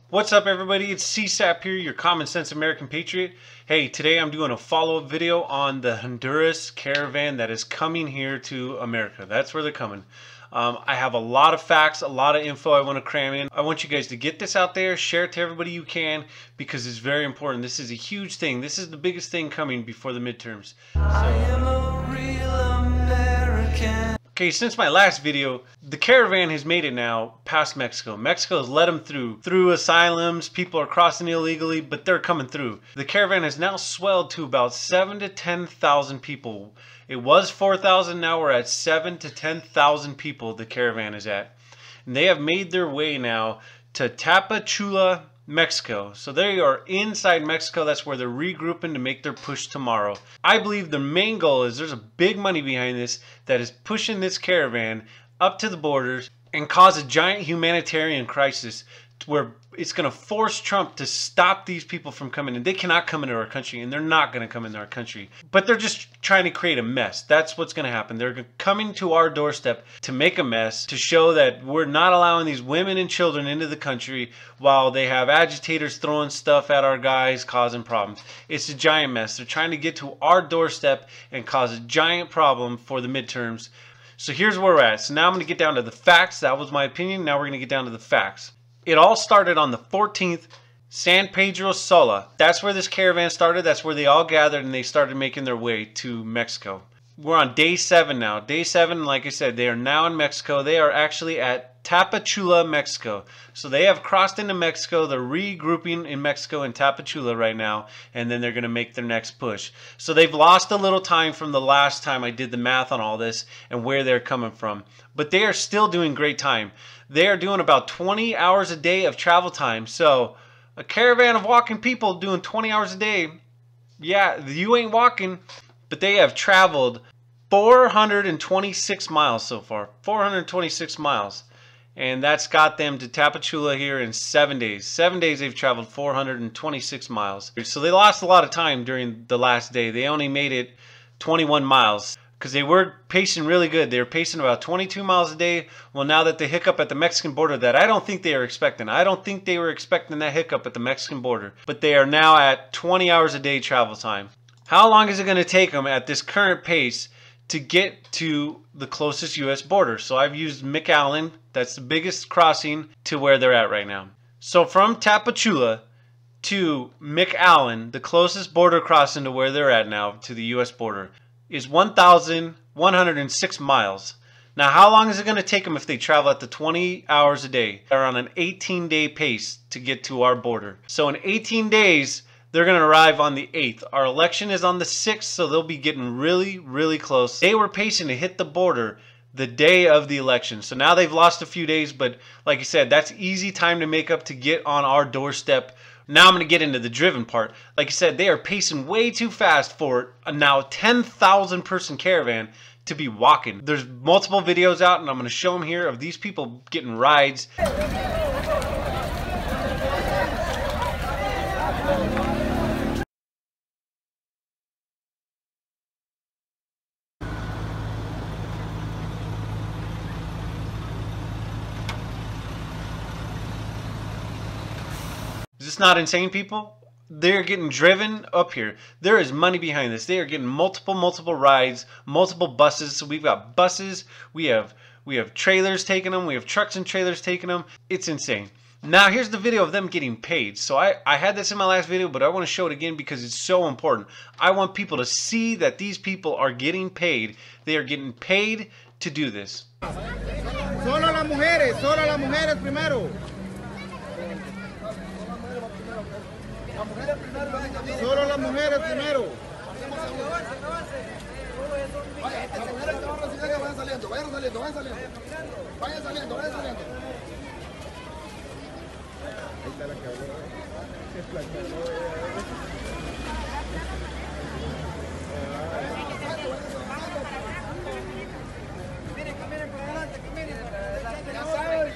What's up, everybody? It's CSAP here, your common sense American patriot. Hey, today I'm doing a follow-up video on the Honduras Caravan that is coming here to America. That's where they're coming. I have a lot of facts, a lot of info I want to cram in. I want you guys to get this out there, share it to everybody you can, because it's very important. This is a huge thing. This is the biggest thing coming before the midterms. I am a real American. Okay, since my last video, the caravan has made it now past Mexico. Mexico has let them through asylums. People are crossing illegally, but they're coming through. The caravan has now swelled to about 7,000 to 10,000 people. It was 4,000, now we're at 7,000 to 10,000 people the caravan is at. And they have made their way now to Tapachula, Mexico. So they are inside Mexico. That's where they're regrouping to make their push tomorrow. I believe the main goal is there's a big money behind this that is pushing this caravan up to the borders and cause a giant humanitarian crisis where it's going to force Trump to stop these people from coming in. They cannot come into our country, and they're not going to come into our country. But they're just trying to create a mess. That's what's going to happen. They're coming to our doorstep to make a mess, to show that we're not allowing these women and children into the country while they have agitators throwing stuff at our guys, causing problems. It's a giant mess. They're trying to get to our doorstep and cause a giant problem for the midterms. So here's where we're at. So now I'm going to get down to the facts. That was my opinion. Now we're going to get down to the facts. It all started on the 14th, San Pedro Sula. That's where this caravan started. That's where they all gathered and they started making their way to Mexico. We're on day 7 now. Day 7, like I said, they are now in Mexico. They are actually at Tapachula, Mexico. So they have crossed into Mexico. They're regrouping in Mexico and Tapachula right now, and then they're going to make their next push. So they've lost a little time from the last time I did the math on all this and where they're coming from. But they are still doing great time. They are doing about 20 hours a day of travel time. So a caravan of walking people doing 20 hours a day, yeah, you ain't walking. But they have traveled 426 miles so far. 426 miles. And that's got them to Tapachula here in 7 days. 7 days they've traveled 426 miles. So they lost a lot of time during the last day. They only made it 21 miles. Because they were pacing really good. They were pacing about 22 miles a day. Well, now that the hiccup at the Mexican border that I don't think they were expecting. I don't think they were expecting that hiccup at the Mexican border. But they are now at 20 hours a day travel time. How long is it going to take them at this current pace to get to the closest U.S. border? So I've used McAllen. That's the biggest crossing to where they're at right now. So from Tapachula to McAllen, the closest border crossing to where they're at now, to the U.S. border, is 1,106 miles. Now, how long is it going to take them if they travel at the 20 hours a day? They're on an 18-day pace to get to our border. So in 18 days, they're going to arrive on the 8th. Our election is on the 6th, so they'll be getting really, really close. They were pacing to hit the border the day of the election. So now they've lost a few days, but like I said, that's easy time to make up to get on our doorstep. Now I'm going to get into the driven part. Like I said, they are pacing way too fast for a now 10,000 person caravan to be walking. There's multiple videos out, and I'm going to show them here of these people getting rides. Is this not insane, people? They're getting driven up here. There is money behind this. They are getting multiple rides, multiple buses. So we've got buses, we have trailers taking them, we have trucks and trailers taking them. It's insane. Now here's the video of them getting paid. So I had this in my last video, but I want to show it again because it's so important. I want people to see that these people are getting paid. They are getting paid to do this. Solo las mujeres primero. Solo las mujeres primero. Vayan saliendo. Ahí está la cabrona. Caminen por adelante, caminen. Ya sabes.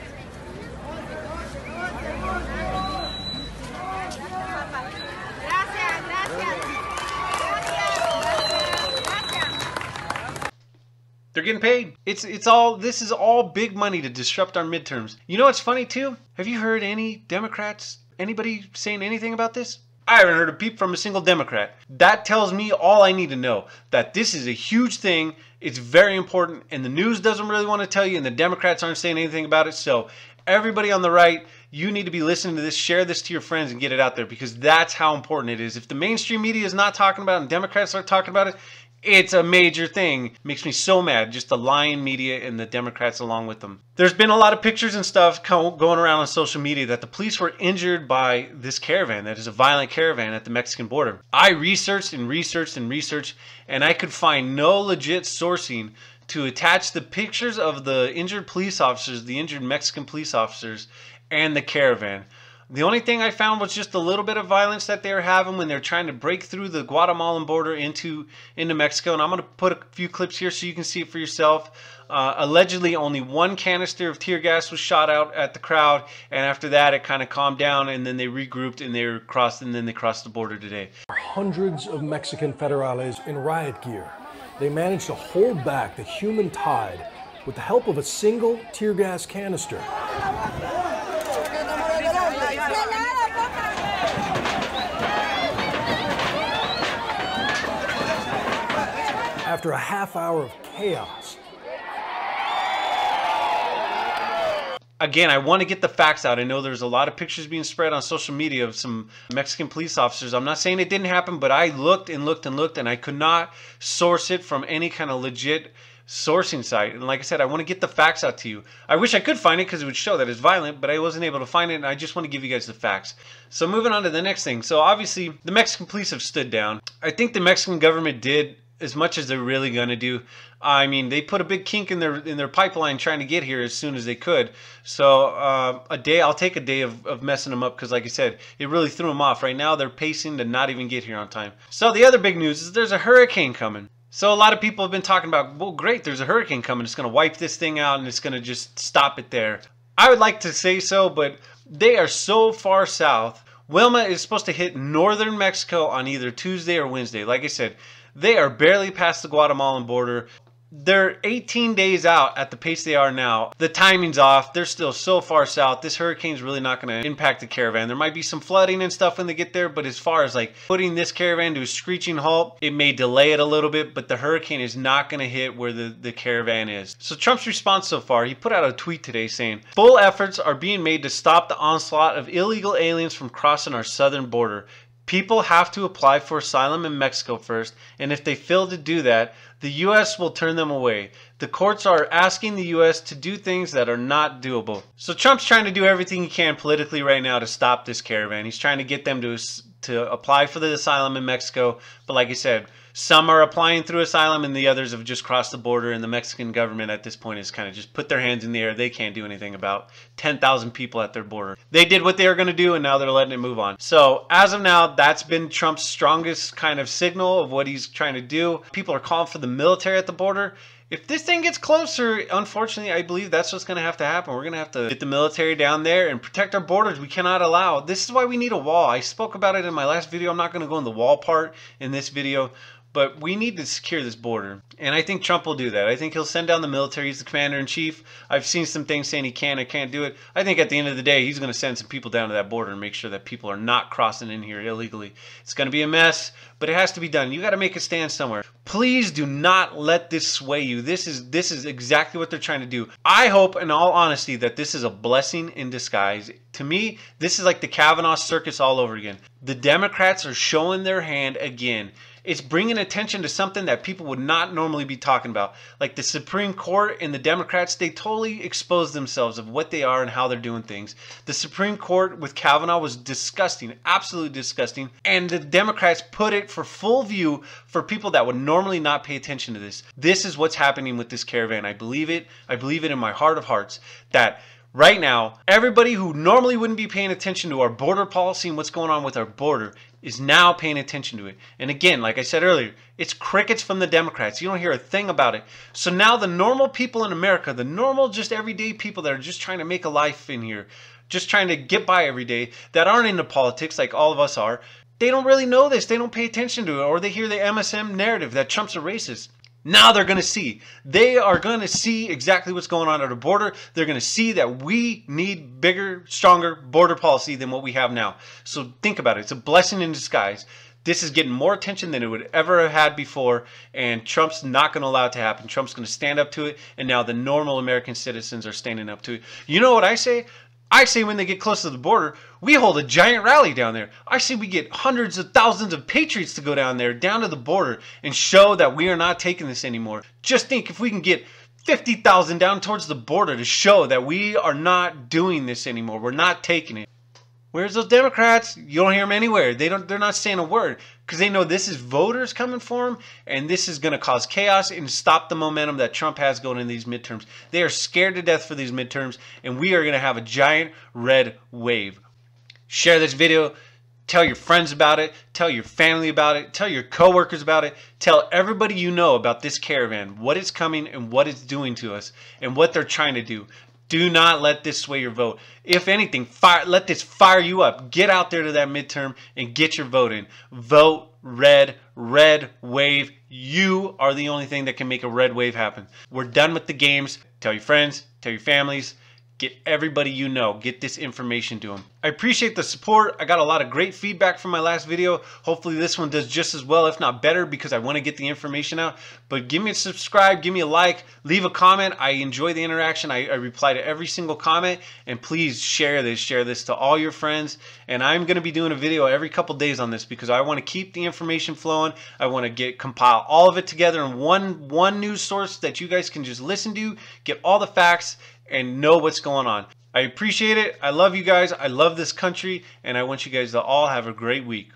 They're getting paid. This is all big money to disrupt our midterms. You know what's funny too? Have you heard any Democrats, anybody saying anything about this? I haven't heard a peep from a single Democrat. That tells me all I need to know, that this is a huge thing, it's very important, and the news doesn't really want to tell you, and the Democrats aren't saying anything about it. So everybody on the right, you need to be listening to this, share this to your friends and get it out there, because that's how important it is. If the mainstream media is not talking about it and Democrats are talking about it, it's a major thing. Makes me so mad, just the lying media and the Democrats along with them. There's been a lot of pictures and stuff going around on social media that the police were injured by this caravan that is a violent caravan at the Mexican border. I researched and researched and researched, and I could find no legit sourcing to attach the pictures of the injured police officers, the injured Mexican police officers, and the caravan. The only thing I found was just a little bit of violence that they were having when they're trying to break through the Guatemalan border into Mexico. And I'm going to put a few clips here so you can see it for yourself. Allegedly, only one canister of tear gas was shot out at the crowd. And after that, it kind of calmed down. And then they regrouped and they crossed the border today. Hundreds of Mexican federales in riot gear. They managed to hold back the human tide with the help of a single tear gas canister. After a half hour of chaos. Again, I want to get the facts out. I know there's a lot of pictures being spread on social media of some Mexican police officers. I'm not saying it didn't happen, but I looked and looked and looked, and I could not source it from any kind of legit sourcing site. And like I said, I want to get the facts out to you. I wish I could find it because it would show that it's violent, but I wasn't able to find it, and I just want to give you guys the facts. So moving on to the next thing. So obviously, the Mexican police have stood down. I think the Mexican government did as much as they're really gonna do. I mean, they put a big kink in their pipeline trying to get here as soon as they could. So I'll take a day of messing them up, because like I said, it really threw them off. Right now they're pacing to not even get here on time. So the other big news is there's a hurricane coming. So a lot of people have been talking about, well, great, there's a hurricane coming. It's gonna wipe this thing out and it's gonna just stop it there. I would like to say so, but they are so far south. Wilma is supposed to hit northern Mexico on either Tuesday or Wednesday. Like I said, they are barely past the Guatemalan border. They're 18 days out at the pace they are now. The timing's off. They're still so far south. This hurricane's really not going to impact the caravan. There might be some flooding and stuff when they get there, but as far as like putting this caravan to a screeching halt, it may delay it a little bit, but the hurricane is not going to hit where the caravan is. So Trump's response so far, he put out a tweet today saying, "Full efforts are being made to stop the onslaught of illegal aliens from crossing our southern border. People have to apply for asylum in Mexico first, and if they fail to do that, the U.S. will turn them away. The courts are asking the U.S. to do things that are not doable." So Trump's trying to do everything he can politically right now to stop this caravan. He's trying to get them to apply for the asylum in Mexico. But like I said, some are applying through asylum and the others have just crossed the border, and the Mexican government at this point has kind of just put their hands in the air. They can't do anything about 10,000 people at their border. They did what they were going to do, and now they're letting it move on. So as of now, that's been Trump's strongest kind of signal of what he's trying to do. People are calling for the military at the border. If this thing gets closer, unfortunately, I believe that's what's going to happen. We're going to have to get the military down there and protect our borders. We cannot allow. This is why we need a wall. I spoke about it in my last video. I'm not going to go in the wall part in this video. But we need to secure this border. And I think Trump will do that. I think he'll send down the military. He's the commander-in-chief. I've seen some things saying he can or can't do it. I think at the end of the day, he's going to send some people down to that border and make sure that people are not crossing in here illegally. It's going to be a mess, but it has to be done. You got to make a stand somewhere. Please do not let this sway you. This is exactly what they're trying to do. I hope, in all honesty, that this is a blessing in disguise. To me, this is like the Kavanaugh circus all over again. The Democrats are showing their hand again. It's bringing attention to something that people would not normally be talking about. Like the Supreme Court and the Democrats, they totally exposed themselves of what they are and how they're doing things. The Supreme Court with Kavanaugh was disgusting, absolutely disgusting. And the Democrats put it for full view for people that would normally not pay attention to this. This is what's happening with this caravan. I believe it. I believe it in my heart of hearts that right now, everybody who normally wouldn't be paying attention to our border policy and what's going on with our border is now paying attention to it. And again, like I said earlier, it's crickets from the Democrats. You don't hear a thing about it. So now the normal people in America, the normal just everyday people that are just trying to make a life in here, just trying to get by every day, that aren't into politics like all of us are, they don't really know this. They don't pay attention to it, or they hear the MSM narrative that Trump's a racist. Now they're going to see. They are going to see exactly what's going on at the border. They're going to see that we need bigger, stronger border policy than what we have now. So think about it. It's a blessing in disguise. This is getting more attention than it would ever have had before, and Trump's not going to allow it to happen. Trump's going to stand up to it, and now the normal American citizens are standing up to it. You know what I say? I say when they get close to the border, we hold a giant rally down there. I say we get hundreds of thousands of patriots to go down there, down to the border, and show that we are not taking this anymore. Just think if we can get 50,000 down towards the border to show that we are not doing this anymore. We're not taking it. Where's those Democrats? You don't hear them anywhere. They're not saying a word because they know this is voters coming for them, and this is going to cause chaos and stop the momentum that Trump has going in these midterms. They are scared to death for these midterms, and we are going to have a giant red wave. Share this video. Tell your friends about it. Tell your family about it. Tell your coworkers about it. Tell everybody you know about this caravan, what is coming and what it's doing to us and what they're trying to do. Do not let this sway your vote. If anything, let this fire you up. Get out there to that midterm and get your vote in. Vote red, red wave. You are the only thing that can make a red wave happen. We're done with the games. Tell your friends, tell your families. Get everybody you know. Get this information to them. I appreciate the support. I got a lot of great feedback from my last video. Hopefully this one does just as well, if not better, because I want to get the information out. But give me a subscribe, give me a like, leave a comment. I enjoy the interaction. I reply to every single comment. And please share this to all your friends. And I'm going to be doing a video every couple days on this because I want to keep the information flowing. I want to compile all of it together in one news source that you guys can just listen to, get all the facts, and know what's going on. I appreciate it. I love you guys. I love this country, and I want you guys to all have a great week.